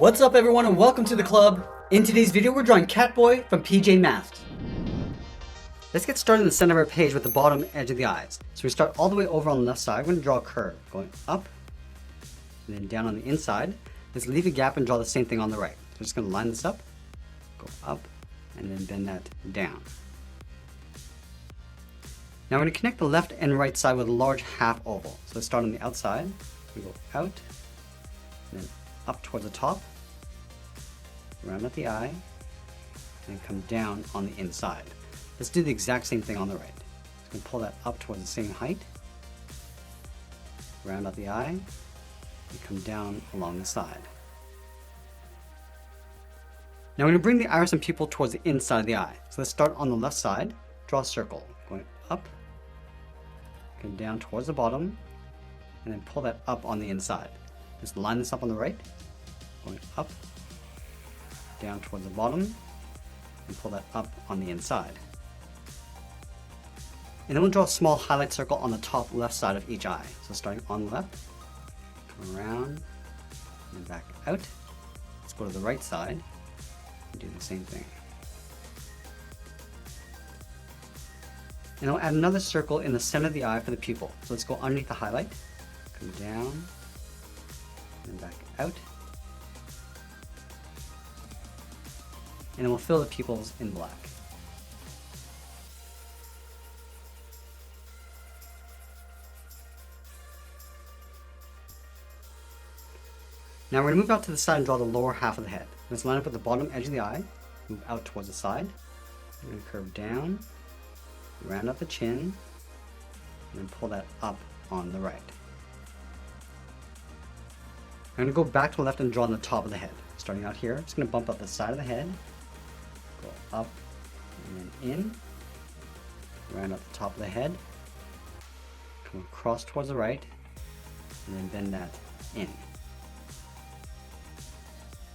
What's up everyone and welcome to the club. In today's video we're drawing Catboy from PJ Masks. Let's get started in the center of our page with the bottom edge of the eyes. So we start all the way over on the left side. We're going to draw a curve going up and then down on the inside. Let's leave a gap and draw the same thing on the right. So we're just going to line this up, go up, and then bend that down. Now we're going to connect the left and right side with a large half oval. So let's start on the outside. We go out, and then up towards the top, around at the eye, and come down on the inside. Let's do the exact same thing on the right. So we can pull that up towards the same height, round out the eye, and come down along the side. Now we're going to bring the iris and pupil towards the inside of the eye. So let's start on the left side, draw a circle, going up, come down towards the bottom, and then pull that up on the inside. Just line this up on the right, going up, down towards the bottom, and pull that up on the inside. And then we'll draw a small highlight circle on the top left side of each eye. So starting on the left, come around, and back out. Let's go to the right side and do the same thing. And I'll add another circle in the center of the eye for the pupil. So let's go underneath the highlight, come down, and back out. And then we'll fill the pupils in black. Now we're going to move out to the side and draw the lower half of the head. Let's line up with the bottom edge of the eye, move out towards the side. We're going to curve down, round up the chin, and then pull that up on the right. I'm going to go back to the left and draw on the top of the head. Starting out here, just going to bump up the side of the head, go up and then in, round up the top of the head, come across towards the right, and then bend that in.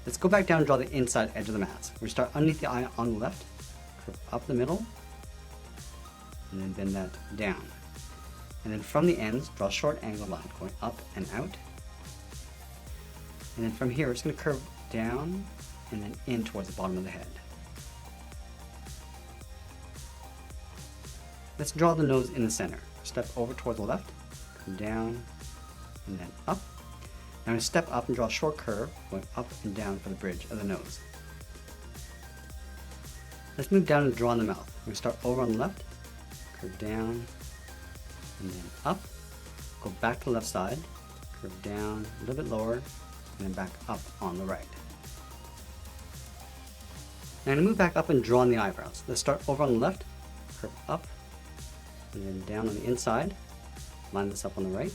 Let's go back down and draw the inside edge of the mask. We start underneath the eye on the left, curve up the middle, and then bend that down. And then from the ends, draw a short angle line going up and out. And then from here, we're just going to curve down and then in towards the bottom of the head. Let's draw the nose in the center. Step over towards the left, come down, and then up. Now I'm going to step up and draw a short curve going up and down for the bridge of the nose. Let's move down and draw on the mouth. We're going to start over on the left, curve down, and then up. Go back to the left side, curve down a little bit lower, and then back up on the right. Now I'm going to move back up and draw on the eyebrows. Let's start over on the left, curve up, and then down on the inside, line this up on the right.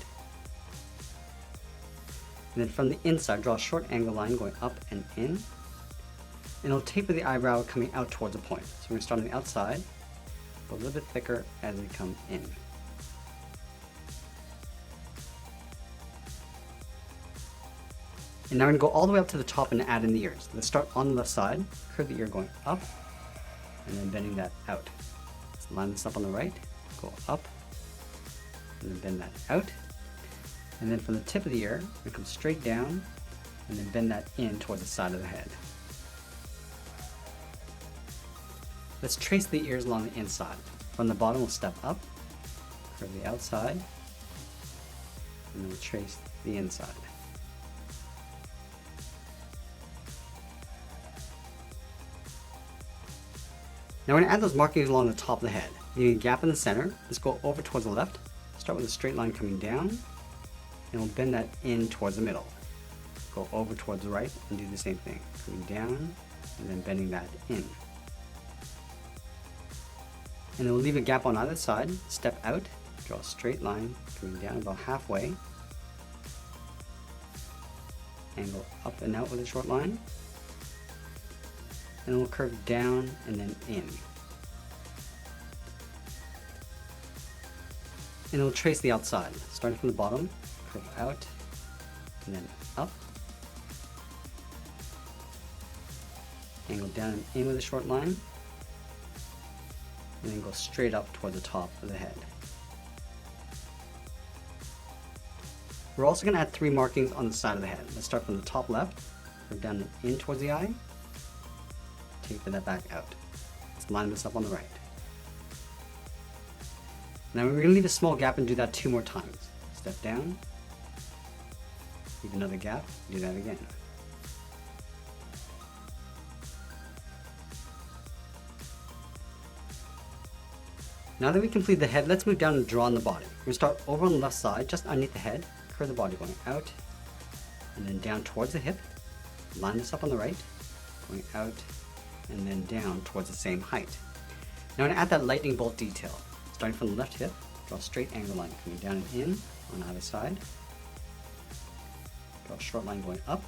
And then from the inside, draw a short angle line going up and in. And it'll taper the eyebrow coming out towards a point. So we're going to start on the outside, go a little bit thicker as we come in. And now we're going to go all the way up to the top and add in the ears. Let's start on the left side, curve the ear going up, and then bending that out. Let's line this up on the right, go up, and then bend that out. And then from the tip of the ear, we come straight down, and then bend that in towards the side of the head. Let's trace the ears along the inside. From the bottom, we'll step up, curve the outside, and then we'll trace the inside. Now we're going to add those markings along the top of the head. Leaving a gap in the center, let's go over towards the left, start with a straight line coming down, and we'll bend that in towards the middle. Go over towards the right and do the same thing, coming down and then bending that in. And then we'll leave a gap on either side, step out, draw a straight line coming down about halfway, angle up and out with a short line, and we'll curve down and then in. And we'll trace the outside, starting from the bottom, curve out, and then up, angle down and in with a short line, and then go straight up toward the top of the head. We're also going to add 3 markings on the side of the head. Let's start from the top left, curve down and in towards the eye, taper that back out. Let's line this up on the right. Now we're going to leave a small gap and do that 2 more times. Step down, leave another gap, do that again. Now that we complete the head, let's move down and draw on the body. We're going to start over on the left side, just underneath the head, curve the body going out, and then down towards the hip. Line this up on the right, going out, and then down towards the same height. Now I'm going to add that lightning bolt detail. Starting from the left hip, draw a straight angle line coming down and in on either side. Draw a short line going up,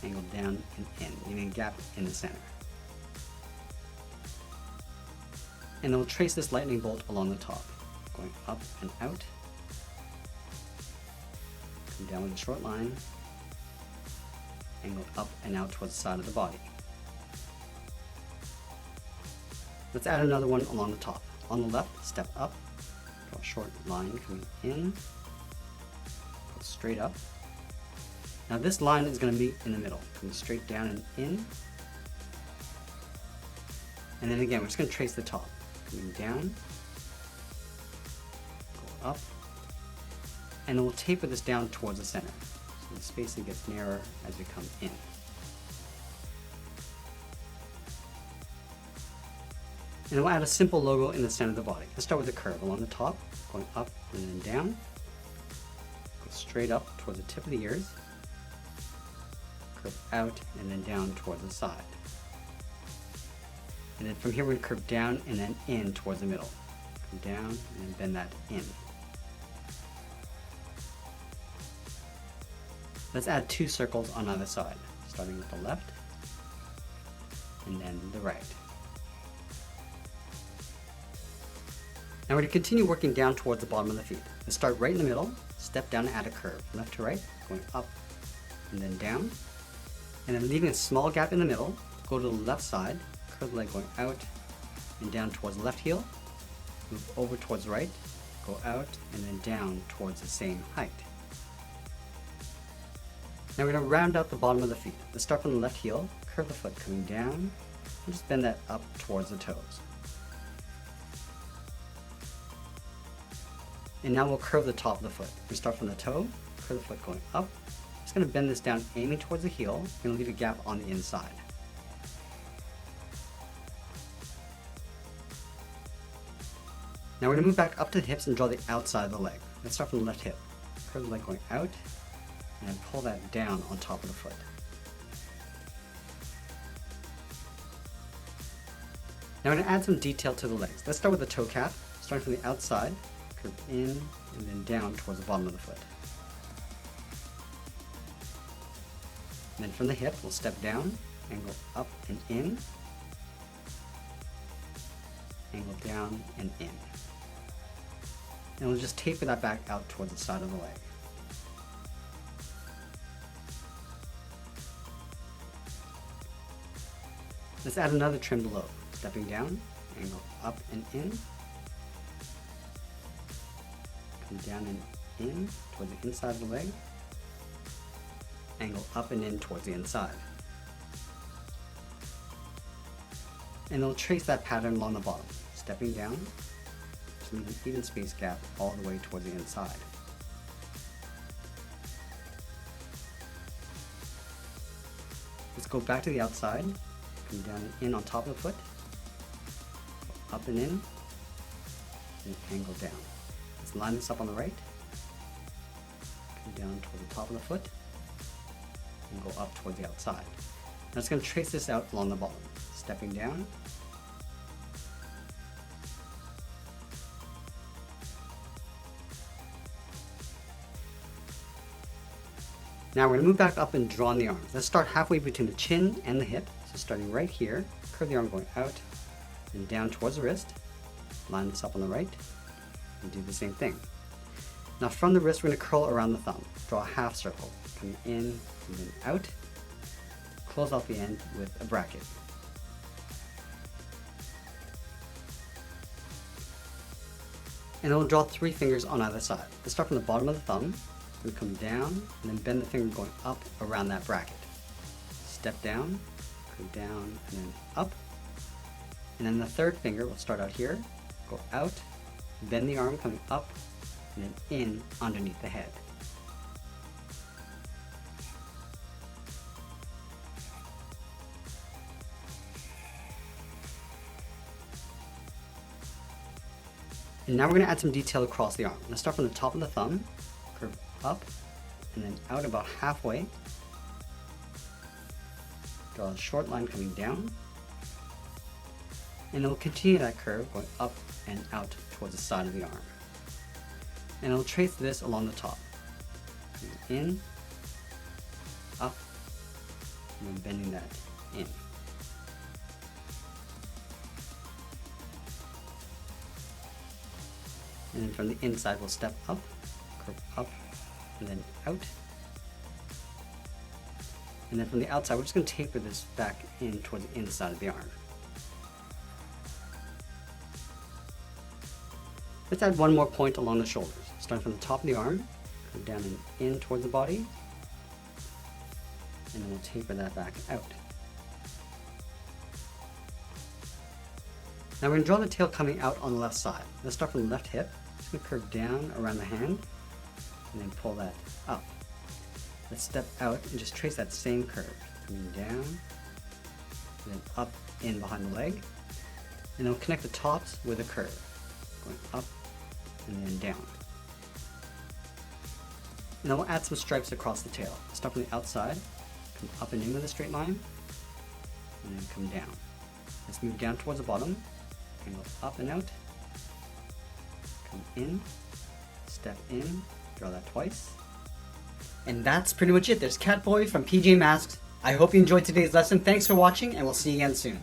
angle down and in, leaving a gap in the center. And then we'll trace this lightning bolt along the top, going up and out, come down with a short line, angled up and out towards the side of the body. Let's add another one along the top. On the left, step up, draw a short line coming in, go straight up. Now this line is going to be in the middle, coming straight down and in. And then again, we're just going to trace the top, coming down, go up, and then we'll taper this down towards the center. So the spacing gets narrower as we come in. And we'll add a simple logo in the center of the body. Let's start with a curve along the top, going up and then down. Go straight up towards the tip of the ears. Curve out and then down towards the side. And then from here we're going to curve down and then in towards the middle. Come down and then bend that in. Let's add 2 circles on either side, starting with the left and then the right. Now we're going to continue working down towards the bottom of the feet. Let's start right in the middle, step down and add a curve, left to right, going up and then down. And then leaving a small gap in the middle, go to the left side, curve the leg going out and down towards the left heel, move over towards the right, go out and then down towards the same height. Now we're going to round out the bottom of the feet. Let's start from the left heel, curve the foot coming down, and just bend that up towards the toes. And now we'll curve the top of the foot. We start from the toe, curve the foot going up. Just going to bend this down, aiming towards the heel. We're going to leave a gap on the inside. Now we're going to move back up to the hips and draw the outside of the leg. Let's start from the left hip. Curve the leg going out, and then pull that down on top of the foot. Now we're going to add some detail to the legs. Let's start with the toe cap, starting from the outside. Curve in and then down towards the bottom of the foot. And then from the hip, we'll step down, angle up and in, angle down and in. And we'll just taper that back out towards the side of the leg. Let's add another trim below, stepping down, angle up and in, down and in towards the inside of the leg, angle up and in towards the inside. And we'll trace that pattern along the bottom, stepping down, to leave an even space gap all the way towards the inside. Let's go back to the outside, come down and in on top of the foot, up and in, and angle down. Let's line this up on the right, come down toward the top of the foot, and go up toward the outside. Now it's going to trace this out along the bottom, stepping down, now we're going to move back up and draw on the arms. Let's start halfway between the chin and the hip. So starting right here, curve the arm going out and down towards the wrist, line this up on the right, and do the same thing. Now from the wrist, we're going to curl around the thumb. Draw a half circle, coming in and then out. Close off the end with a bracket. And then we'll draw 3 fingers on either side. Let's start from the bottom of the thumb, We come down and then bend the finger going up around that bracket. Step down, go down, and then up. And then the third finger will start out here, go out, bend the arm coming up, and then in underneath the head. And now we're going to add some detail across the arm. Let's start from the top of the thumb, curve up, and then out about halfway. Draw a short line coming down. And it'll continue that curve going up and out towards the side of the arm. And it'll trace this along the top. In, up, and then bending that in. And then from the inside, we'll step up, curve up, and then out. And then from the outside, we're just going to taper this back in towards the inside of the arm. Let's add one more point along the shoulders. Starting from the top of the arm, curve down and in towards the body, and then we'll taper that back out. Now we're going to draw the tail coming out on the left side. Let's start from the left hip. Just going to curve down around the hand, and then pull that up. Let's step out and just trace that same curve, coming down, and then up in behind the leg, and then we'll connect the tops with a curve, going up and then down. And then we'll add some stripes across the tail. Start from the outside, come up and in with a straight line, and then come down. Let's move down towards the bottom, and go up and out, come in, step in, draw that twice. And that's pretty much it. There's Catboy from PJ Masks. I hope you enjoyed today's lesson. Thanks for watching, and we'll see you again soon.